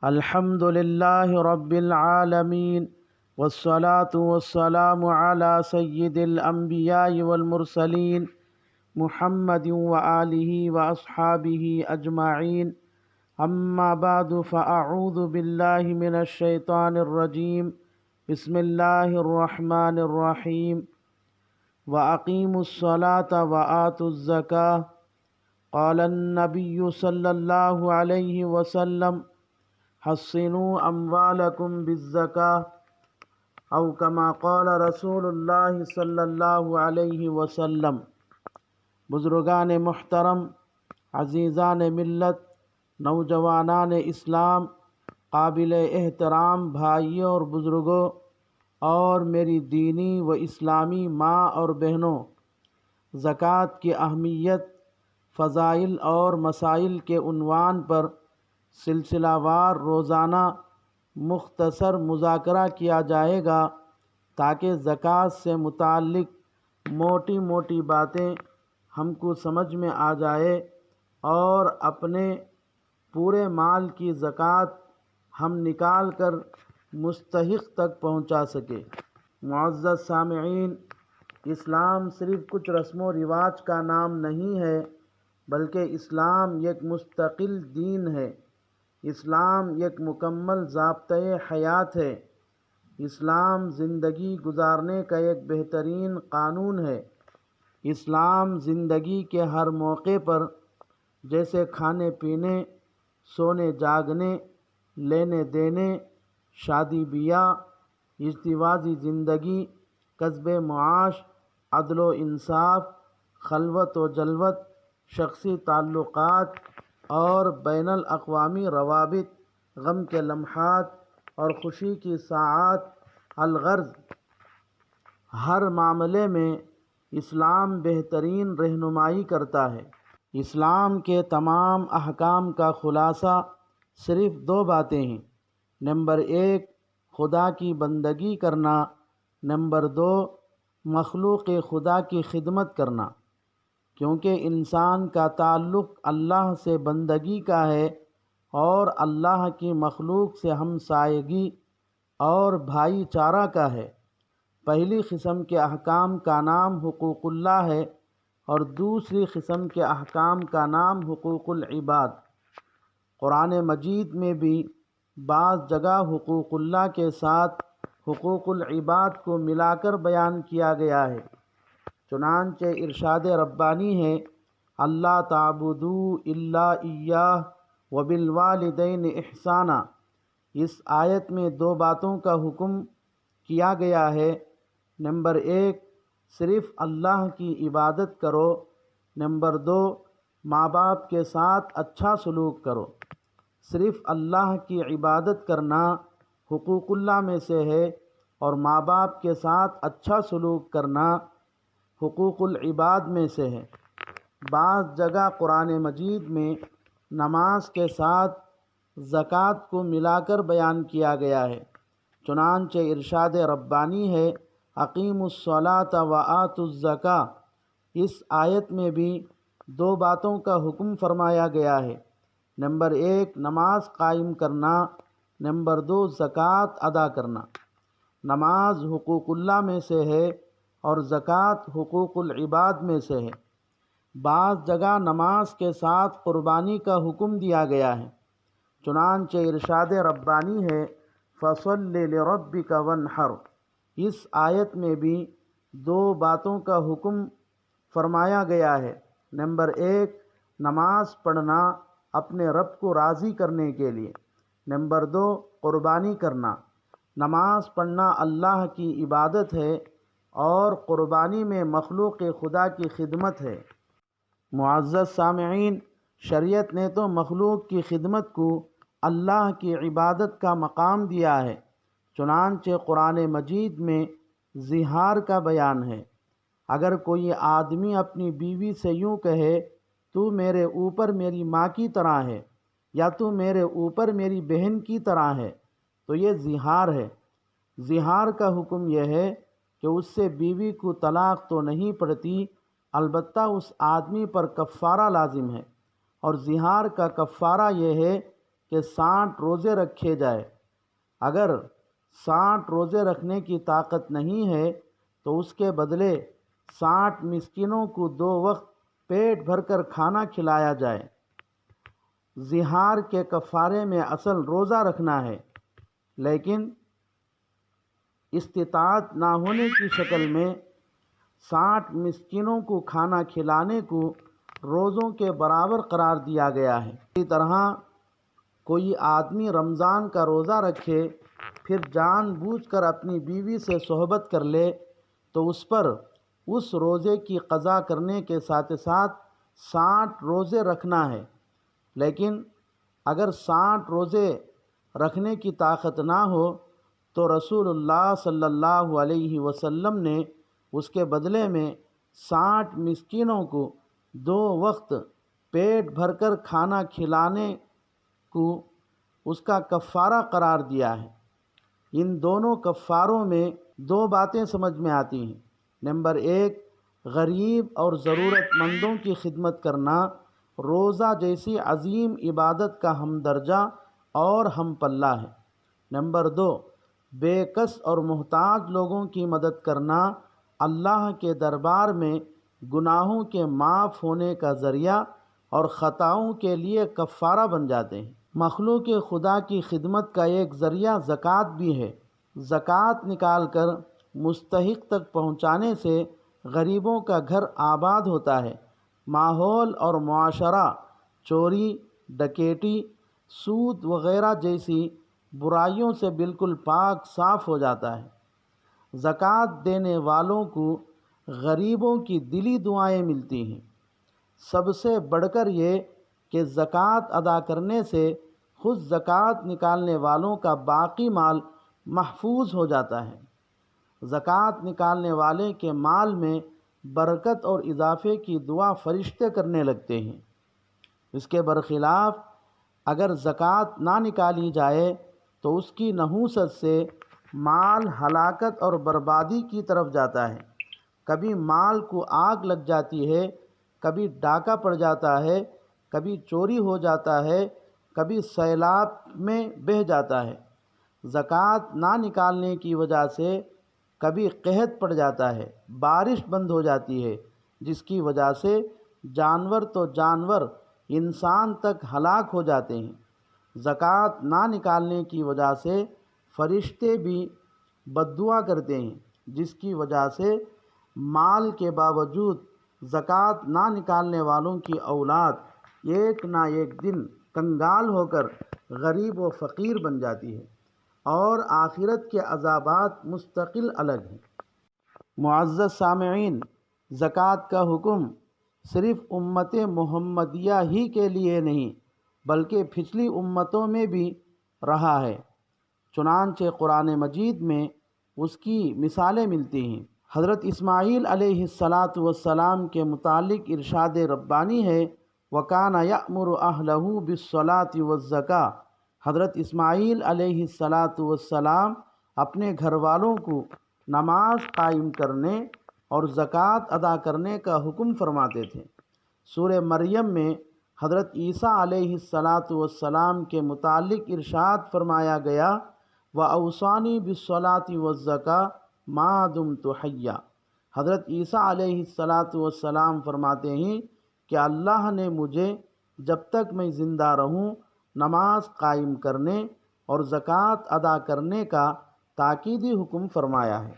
الحمد لله رب العالمين والصلاة والسلام على سيد الأنبياء والمرسلين محمد وآله وأصحابه أجمعين. أما بعد فأعوذ بالله من الشيطان الرجيم. بسم الله الرحمن الرحيم. وأقيموا الصلاة وآتوا الزكاة. قال النبي صلى الله عليه وسلم: حصنوا اموالکم بالزکاة، او کما قال رسول اللہ صلی اللہ علیہ وسلم۔ بزرگان محترم، عزیزان ملت، نوجوانان اسلام، قابل احترام بھائیوں اور بزرگوں، اور میری دینی و اسلامی ماں اور بہنوں، زکوٰۃ کی اہمیت، فضائل اور مسائل کے عنوان پر سلسلہ وار روزانہ مختصر مذاکرہ کیا جائے گا تاکہ زکوٰۃ سے متعلق موٹی موٹی باتیں ہم کو سمجھ میں آ جائے اور اپنے پورے مال کی زکوٰۃ ہم نکال کر مستحق تک پہنچا سکے۔ معزز سامعین، اسلام صرف کچھ رسم و رواج کا نام نہیں ہے، بلکہ اسلام ایک مستقل دین ہے۔ اسلام ایک مکمل ضابطۂ حیات ہے۔ اسلام زندگی گزارنے کا ایک بہترین قانون ہے۔ اسلام زندگی کے ہر موقع پر، جیسے کھانے پینے، سونے جاگنے، لینے دینے، شادی بیاہ، ازدواجی زندگی، کسب معاش، عدل و انصاف، خلوت و جلوت، شخصی تعلقات اور بین الاقوامی روابط، غم کے لمحات اور خوشی کی ساعات، الغرض ہر معاملے میں اسلام بہترین رہنمائی کرتا ہے۔ اسلام کے تمام احکام کا خلاصہ صرف دو باتیں ہیں: نمبر 1 خدا کی بندگی کرنا، نمبر 2 مخلوق خدا کی خدمت کرنا۔ کیونکہ انسان کا تعلق اللہ سے بندگی کا ہے اور اللہ کی مخلوق سے ہمسایگی اور بھائی چارہ کا ہے۔ پہلی قسم کے احکام کا نام حقوق اللہ ہے اور دوسری قسم کے احکام کا نام حقوق العباد۔ قرآن مجید میں بھی بعض جگہ حقوق اللہ کے ساتھ حقوق العباد کو ملا کر بیان کیا گیا ہے۔ چنانچہ ارشاد ربانی ہے: اللہ تعبدوا الا ایاہ وبالوالدین احسانا۔ اس آیت میں دو باتوں کا حکم کیا گیا ہے: نمبر 1 صرف اللہ کی عبادت کرو، نمبر 2 ماں باپ کے ساتھ اچھا سلوک کرو۔ صرف اللہ کی عبادت کرنا حقوق اللہ میں سے ہے اور ماں باپ کے ساتھ اچھا سلوک کرنا حقوق العباد میں سے ہے۔ بعض جگہ قرآن مجید میں نماز کے ساتھ زکوٰۃ کو ملا کر بیان کیا گیا ہے۔ چنانچہ ارشاد ربانی ہے: اقیموا الصلاۃ وآتوا الزکاۃ۔ اس آیت میں بھی دو باتوں کا حکم فرمایا گیا ہے: نمبر 1 نماز قائم کرنا، نمبر 2 زکوٰۃ ادا کرنا۔ نماز حقوق اللہ میں سے ہے اور زکوٰۃ حقوق العباد میں سے ہے۔ بعض جگہ نماز کے ساتھ قربانی کا حکم دیا گیا ہے۔ چنانچہ ارشاد ربانی ہے: فَصَلِّ لِرَبِّكَ وَانْحَرْ۔ اس آیت میں بھی دو باتوں کا حکم فرمایا گیا ہے: نمبر 1 نماز پڑھنا اپنے رب کو راضی کرنے کے لیے، نمبر 2 قربانی کرنا۔ نماز پڑھنا اللہ کی عبادت ہے اور قربانی میں مخلوق خدا کی خدمت ہے۔ معزز سامعین، شریعت نے تو مخلوق کی خدمت کو اللہ کی عبادت کا مقام دیا ہے۔ چنانچہ قرآن مجید میں زہار کا بیان ہے۔ اگر کوئی آدمی اپنی بیوی سے یوں کہے: تو میرے اوپر میری ماں کی طرح ہے، یا تو میرے اوپر میری بہن کی طرح ہے، تو یہ زہار ہے۔ زہار کا حکم یہ ہے کہ اس سے بیوی کو طلاق تو نہیں پڑتی، البتہ اس آدمی پر کفارہ لازم ہے، اور زہار کا کفارہ یہ ہے کہ 60 روزے رکھے جائے۔ اگر 60 روزے رکھنے کی طاقت نہیں ہے تو اس کے بدلے 60 مسکینوں کو 2 وقت پیٹ بھر کر کھانا کھلایا جائے۔ ظہار کے کفارے میں اصل روزہ رکھنا ہے، لیکن استطاعت نہ ہونے کی شکل میں 60 مسکینوں کو کھانا کھلانے کو روزوں کے برابر قرار دیا گیا ہے۔ اسی طرح کوئی آدمی رمضان کا روزہ رکھے پھر جان بوجھ کر اپنی بیوی سے صحبت کر لے تو اس پر اس روزے کی قضا کرنے کے ساتھ ساتھ 60 روزے رکھنا ہے۔ لیکن اگر 60 روزے رکھنے کی طاقت نہ ہو تو رسول اللہ صلی اللہ علیہ وسلم نے اس کے بدلے میں 60 مسکینوں کو 2 وقت پیٹ بھر کر کھانا کھلانے کو اس کا کفارہ قرار دیا ہے۔ ان دونوں کفاروں میں 2 باتیں سمجھ میں آتی ہیں۔ نمبر 1، غریب اور ضرورت مندوں کی خدمت کرنا روزہ جیسی عظیم عبادت کا ہم درجہ اور ہم پلہ ہے۔ نمبر 2، بے کس اور محتاج لوگوں کی مدد کرنا اللہ کے دربار میں گناہوں کے معاف ہونے کا ذریعہ اور خطاؤں کے لیے کفارہ بن جاتے ہیں۔ مخلوق خدا کی خدمت کا ایک ذریعہ زکوٰۃ بھی ہے۔ زکوٰۃ نکال کر مستحق تک پہنچانے سے غریبوں کا گھر آباد ہوتا ہے، ماحول اور معاشرہ چوری، ڈکیتی، سود وغیرہ جیسی برائیوں سے بالکل پاک صاف ہو جاتا ہے۔ زکوٰۃ دینے والوں کو غریبوں کی دلی دعائیں ملتی ہیں۔ سب سے بڑھ کر یہ کہ زکوٰۃ ادا کرنے سے خود زکوٰۃ نکالنے والوں کا باقی مال محفوظ ہو جاتا ہے۔ زکوٰۃ نکالنے والے کے مال میں برکت اور اضافے کی دعا فرشتے کرنے لگتے ہیں۔ اس کے برخلاف اگر زکوٰۃ نہ نکالی جائے تو اس کی نحوست سے مال ہلاکت اور بربادی کی طرف جاتا ہے۔ کبھی مال کو آگ لگ جاتی ہے، کبھی ڈاکہ پڑ جاتا ہے، کبھی چوری ہو جاتا ہے، کبھی سیلاب میں بہہ جاتا ہے۔ زکوٰۃ نہ نکالنے کی وجہ سے کبھی قحط پڑ جاتا ہے، بارش بند ہو جاتی ہے، جس کی وجہ سے جانور تو جانور انسان تک ہلاک ہو جاتے ہیں۔ زکوٰۃ نہ نکالنے کی وجہ سے فرشتے بھی بد دعا کرتے ہیں، جس کی وجہ سے مال کے باوجود زکوٰۃ نہ نکالنے والوں کی اولاد ایک نہ ایک دن کنگال ہو کر غریب و فقیر بن جاتی ہے، اور آخرت کے عذابات مستقل الگ ہیں۔ معزز سامعین، زکوٰۃ کا حکم صرف امت محمدیہ ہی کے لیے نہیں بلکہ پچھلی امتوں میں بھی رہا ہے۔ چنانچہ قرآن مجید میں اس کی مثالیں ملتی ہیں۔ حضرت اسماعیل علیہ السلام کے متعلق ارشاد ربانی ہے، وَكَانَ يَأْمُرُ أَهْلَهُ بِالصَّلَاةِ وَالزَّكَاةِ۔ حضرت اسماعیل علیہ السلام اپنے گھر والوں کو نماز قائم کرنے اور زکوٰۃ ادا کرنے کا حکم فرماتے تھے۔ سورہ مریم میں حضرت عیسیٰ علیہ السلام کے متعلق ارشاد فرمایا گیا، وَأَوْصَانِي بِالصَّلَاةِ وَالزَّكَاةِ مَا دُمْتُ حَيًّا۔ حضرت عیسیٰ علیہ السلام فرماتے ہیں کہ اللہ نے مجھے جب تک میں زندہ رہوں نماز قائم کرنے اور زکوٰۃ ادا کرنے کا تاکیدی حکم فرمایا ہے۔